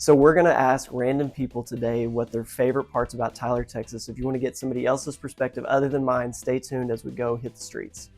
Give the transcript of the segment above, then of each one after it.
So we're going to ask random people today what their favorite parts about Tyler, Texas. If you want to get somebody else's perspective other than mine, stay tuned as we go hit the streets.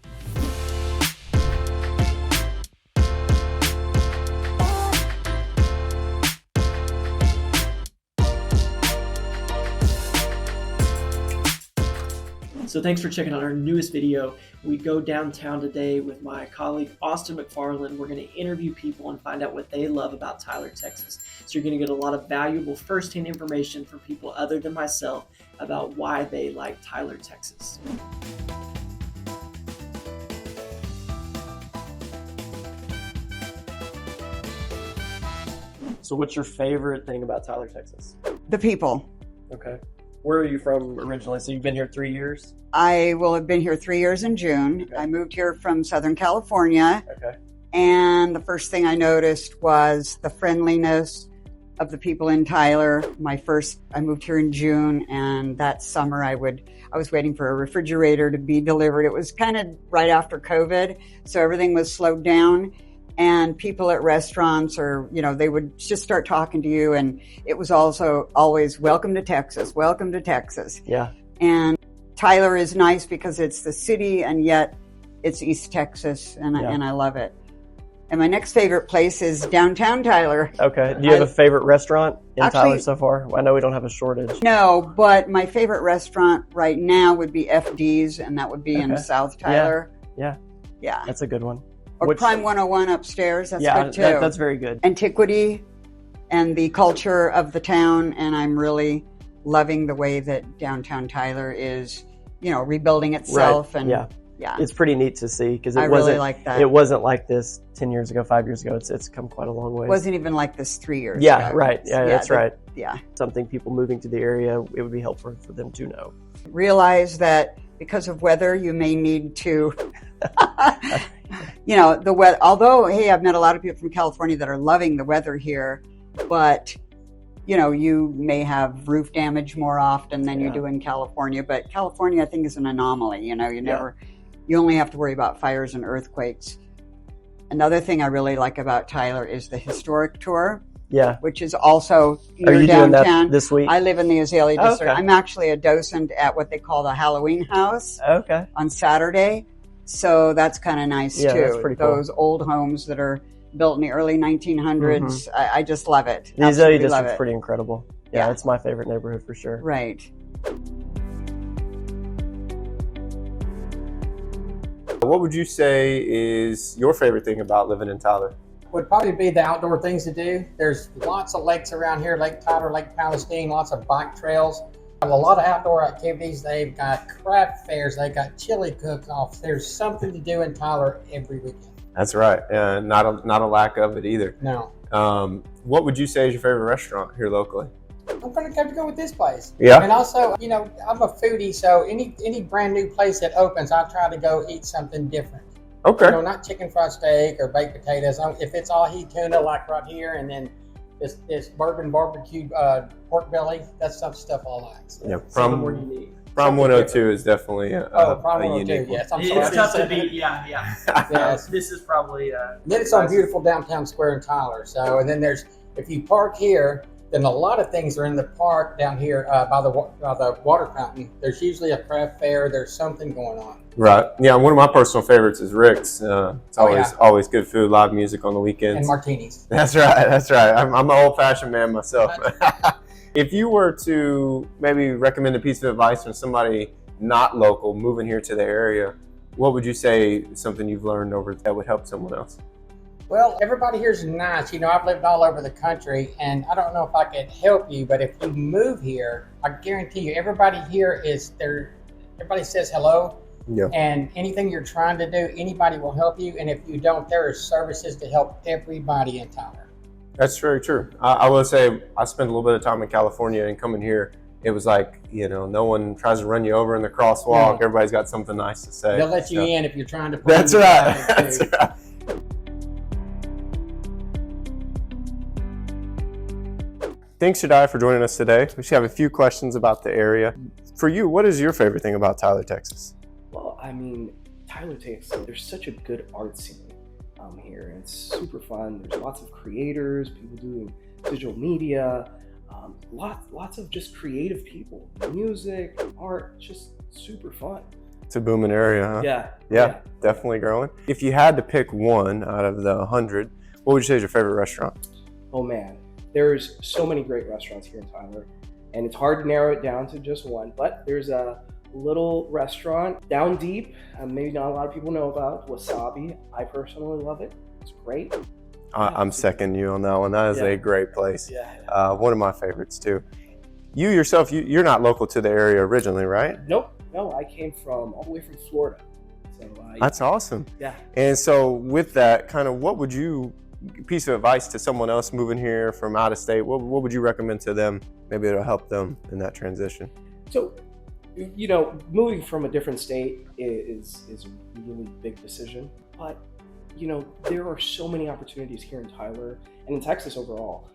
So thanks for checking out our newest video. We go downtown today with my colleague Austin McFarland. We're going to interview people and find out what they love about Tyler, Texas. So you're going to get a lot of valuable firsthand information from people other than myself about why they like Tyler, Texas. So what's your favorite thing about Tyler, Texas? The people. Okay. Where are you from originally? So you've been here 3 years? I will have been here 3 years in June. Okay. I moved here from Southern California. Okay. And the first thing I noticed was the friendliness of the people in Tyler. I moved here in June, and that summer I was waiting for a refrigerator to be delivered. It was kind of right after COVID, so everything was slowed down. And people at restaurants they would just start talking to you. And it was also always, welcome to Texas, welcome to Texas. Yeah. And Tyler is nice because it's the city and yet it's East Texas and I love it. And my next favorite place is downtown Tyler. Okay. Do you have a favorite restaurant in Tyler so far? I know we don't have a shortage. No, but my favorite restaurant right now would be FD's, and that would be in South Tyler. Yeah. That's a good one. Or Prime 101 upstairs. That's good too. That's very good. Antiquity and the culture of the town, and I'm really loving the way that downtown Tyler is, rebuilding itself. Right. And it's pretty neat to see because I really like that. It wasn't like this 10 years ago, 5 years ago. It's come quite a long way. It wasn't even like this 3 years ago. Yeah, right. Yeah, that's right. Yeah. Something people moving to the area, it would be helpful for them to know. Realize that because of weather, you may need to, the weather. Although, hey, I've met a lot of people from California that are loving the weather here, but you may have roof damage more often than you do in California. But California, I think, is an anomaly. You only have to worry about fires and earthquakes. Another thing I really like about Tyler is the historic tour. Yeah. Which is also Are you downtown. Doing that this week? I live in the Azalea District. Okay. I'm actually a docent at what they call the Halloween house on Saturday. So that's kind of nice too. That's pretty cool. Those old homes that are built in the early 1900s. I just love it. The Azalea District's pretty incredible. Yeah, it's my favorite neighborhood for sure. Right. What would you say is your favorite thing about living in Tyler? Would probably be the outdoor things to do. There's lots of lakes around here, Lake Tyler, Lake Palestine, lots of bike trails. A lot of outdoor activities. They've got craft fairs, they've got chili cook-offs. There's something to do in Tyler every weekend. That's right. Not a lack of it either. No. What would you say is your favorite restaurant here locally? I'm going to have to go with this place. Yeah. And also, I'm a foodie, so any brand new place that opens, I try to go eat something different. Okay. Not chicken fried steak or baked potatoes. If it's all heat tuna like right here, and then this bourbon barbecue pork belly, that's some stuff I like. So. Yeah, Something more unique. Prom 102 is definitely Prime a 102, unique one. yes. I'm sorry. It's tough to beat. Yeah. Yes. This is probably. Then it's on beautiful downtown square in Tyler. So, and then if you park here, then a lot of things are in the park down here by the water fountain. There's usually a craft fair. There's something going on. Right. Yeah. One of my personal favorites is Rick's. It's always good food, live music on the weekends. And martinis. That's right. I'm an old-fashioned man myself. If you were to maybe recommend a piece of advice from somebody not local moving here to the area, what would you say is something you've learned over that would help someone else? Well, everybody here is nice. I've lived all over the country, and I don't know if I could help you, but if you move here, I guarantee you, everybody here is there. Everybody says hello. Yeah. And anything you're trying to do, anybody will help you. And if you don't, there are services to help everybody in Tyler. That's very true. I will say I spent a little bit of time in California, and coming here, it was like, no one tries to run you over in the crosswalk. Yeah. Everybody's got something nice to say. They'll let you in if you're trying to. That's right. That's right. Thanks, Shadai, for joining us today. We should have a few questions about the area. For you, what is your favorite thing about Tyler, Texas? Well, Tyler, Texas, there's such a good art scene here. It's super fun. There's lots of creators, people doing digital media, lots of just creative people, music, art, just super fun. It's a booming area, huh? Yeah. Definitely growing. If you had to pick one out of the 100, what would you say is your favorite restaurant? Oh man, there's so many great restaurants here in Tyler, and it's hard to narrow it down to just one, but there's a little restaurant down deep, maybe not a lot of people know about, Wasabi. I personally love it. It's great. I'm second you on that one. That is a great place. Yeah. One of my favorites too. You yourself, you're not local to the area originally, right? Nope. No, I came from all the way from Florida. So That's awesome. Yeah. And so with that, kind of what would you, piece of advice to someone else moving here from out of state, what would you recommend to them? Maybe it'll help them in that transition. So, moving from a different state is a really big decision, but there are so many opportunities here in Tyler and in Texas overall.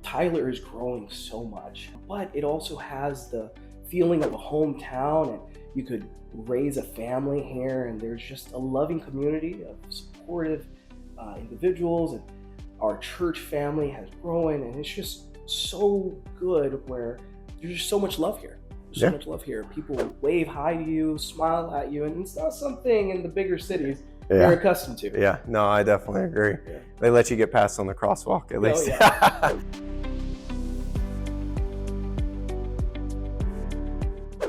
Tyler is growing so much, but it also has the feeling of a hometown, and you could raise a family here, and there's just a loving community of supportive individuals, and our church family has grown, and it's just so good where there's just so much love here. So much love here. People wave hi to you, smile at you, and it's not something in the bigger cities they're accustomed to. Yeah, no, I definitely agree. Yeah. They let you get past on the crosswalk at least. Yeah.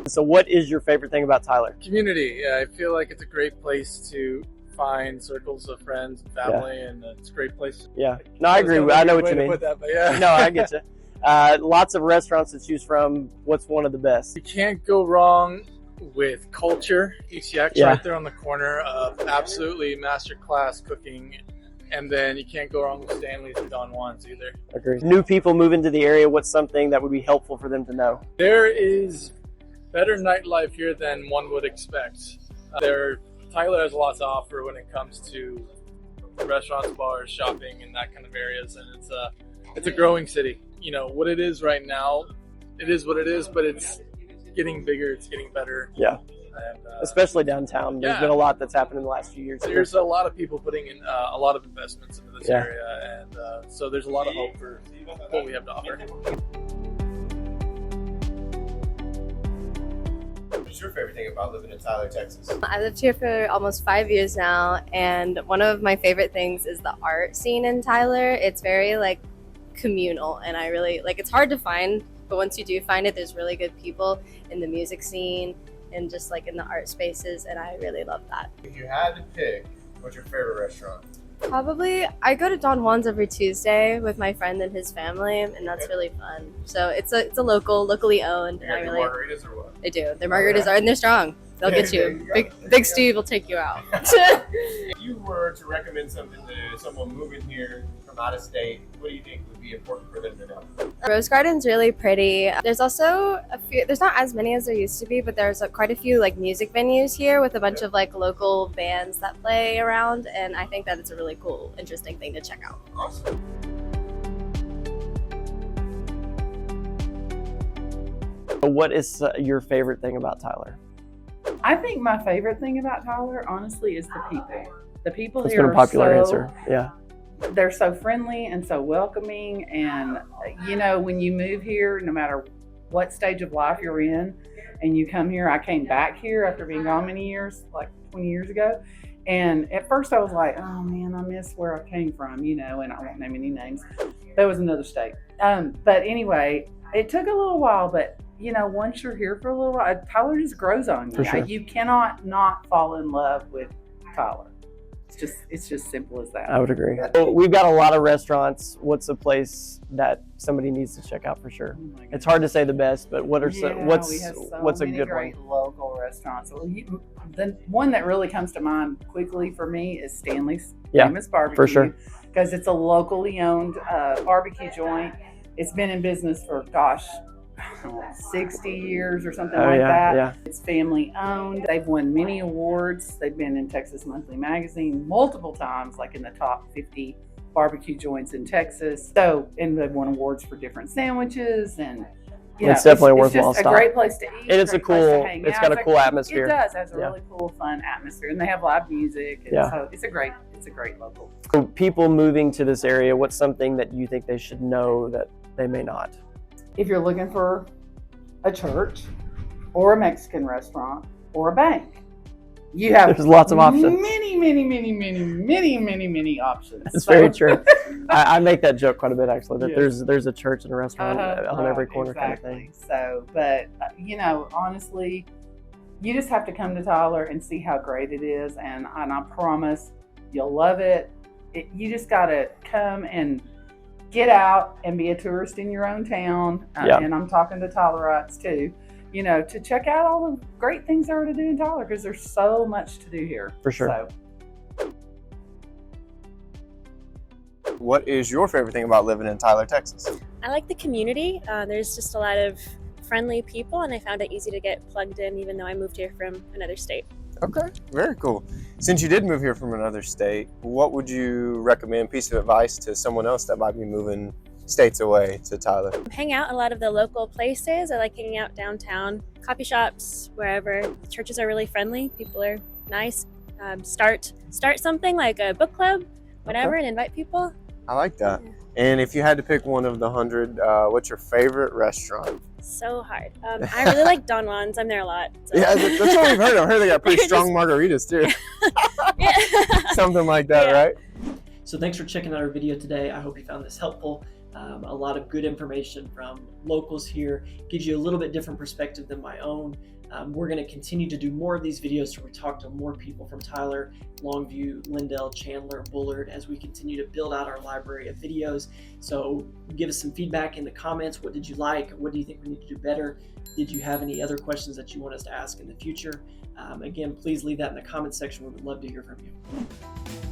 So what is your favorite thing about Tyler? Community. I feel like it's a great place to find circles of friends and family, and it's a great place. Yeah, no, I agree. I know what you mean. No, I get you. Lots of restaurants to choose from. What's one of the best? You can't go wrong with culture. ETX right there on the corner of absolutely masterclass cooking. And then you can't go wrong with Stanley's or Don Juan's either. Agree. New people move into the area. What's something that would be helpful for them to know? There is better nightlife here than one would expect. Tyler has a lot to offer when it comes to restaurants, bars, shopping, and that kind of areas. And it's a growing city. What it is right now, it is what it is, but it's getting bigger, it's getting better. Yeah. And, especially downtown. There's been a lot that's happened in the last few years. There's a lot of people putting in a lot of investments into this area, and so there's a lot of hope for what we have to offer. What's your favorite thing about living in Tyler, Texas? I lived here for almost 5 years now, and one of my favorite things is the art scene in Tyler. It's very communal, and I really it's hard to find, but once you do find it, there's really good people in the music scene and just in the art spaces, and I really love that. If you had to pick, what's your favorite restaurant? Probably I go to Don Juan's every Tuesday with my friend and his family, and that's really fun. So it's a locally owned. You got your margaritas or what? They do. Their margaritas are, and they're strong. They'll get you. Big Steve will take you out. If you were to recommend something to someone moving here from out of state, what do you think would be important for them to know? Rose Garden's really pretty. There's also a few, there's not as many as there used to be, but there's quite a few music venues here with a bunch of local bands that play around, and I think that it's a really cool, interesting thing to check out. Awesome. What is your favorite thing about Tyler? I think my favorite thing about Tyler, honestly, is the people. The people That's here been a popular are answer. Yeah. They're so friendly and so welcoming. And, when you move here, no matter what stage of life you're in, and you come here, I came back here after being gone many years, 20 years ago. And at first I was like, oh man, I miss where I came from, and I won't name any names. That was another state. But anyway, it took a little while, but once you're here for a little while, Tyler just grows on you. For sure. You cannot not fall in love with Tyler. It's just simple as that. I would agree. Well, we've got a lot of restaurants. What's a place that somebody needs to check out for sure? Oh my goodness. It's hard to say the best, but we have what's a good great one? local restaurants. Well, the one that really comes to mind quickly for me is Stanley's Famous Barbecue. For sure. Because it's a locally owned barbecue joint. It's been in business for 60 years or something that. Yeah. It's family owned. They've won many awards. They've been in Texas Monthly Magazine multiple times, in the top 50 barbecue joints in Texas. And they've won awards for different sandwiches and you know, It's definitely a it's worthwhile just stop. a great place to eat. And it's a great place to cool, hang it's out. got a cool atmosphere. It does. It has a Yeah. really cool, fun atmosphere, and they have live music. And Yeah. so it's a great local. For people moving to this area, what's something that you think they should know that they may not? If you're looking for a church or a Mexican restaurant or a bank, you have There's lots of options. Many options. It's very true. I make that joke quite a bit, actually, that Yes. there's a church and a restaurant on every corner kind of exactly. thing. So, but you know, honestly, you just have to come to Tyler and see how great it is, and I promise you'll love it. You just got to come and get out and be a tourist in your own town. Yeah. And I'm talking to Tylerites too, you know, to check out all the great things there are to do in Tyler, because there's so much to do here. For sure. So, What is your favorite thing about living in Tyler, Texas? I like the community. There's just a lot of friendly people, and I found it easy to get plugged in even though I moved here from another state. Okay, very cool. Since you did move here from another state, what would you recommend, piece of advice to someone else that might be moving states away to Tyler? Hang out a lot of the local places. I like hanging out downtown, coffee shops, wherever. Churches are really friendly. People are nice. Start something like a book club, whatever, and invite people. I like that. Yeah. And if you had to pick one of the 100, what's your favorite restaurant? So hard. I really like Don Juan's. I'm there a lot. So. Yeah, that's what we've heard. I've heard they got pretty strong margaritas too. Yeah. Something like that, Yeah. right? So thanks for checking out our video today. I hope you found this helpful. A lot of good information from locals here. Gives you a little bit different perspective than my own. We're going to continue to do more of these videos where we talk to more people from Tyler, Longview, Lindell, Chandler, Bullard as we continue to build out our library of videos. So give us some feedback in the comments. What did you like? What do you think we need to do better? Did you have any other questions that you want us to ask in the future? Again, please leave that in the comments section. We would love to hear from you.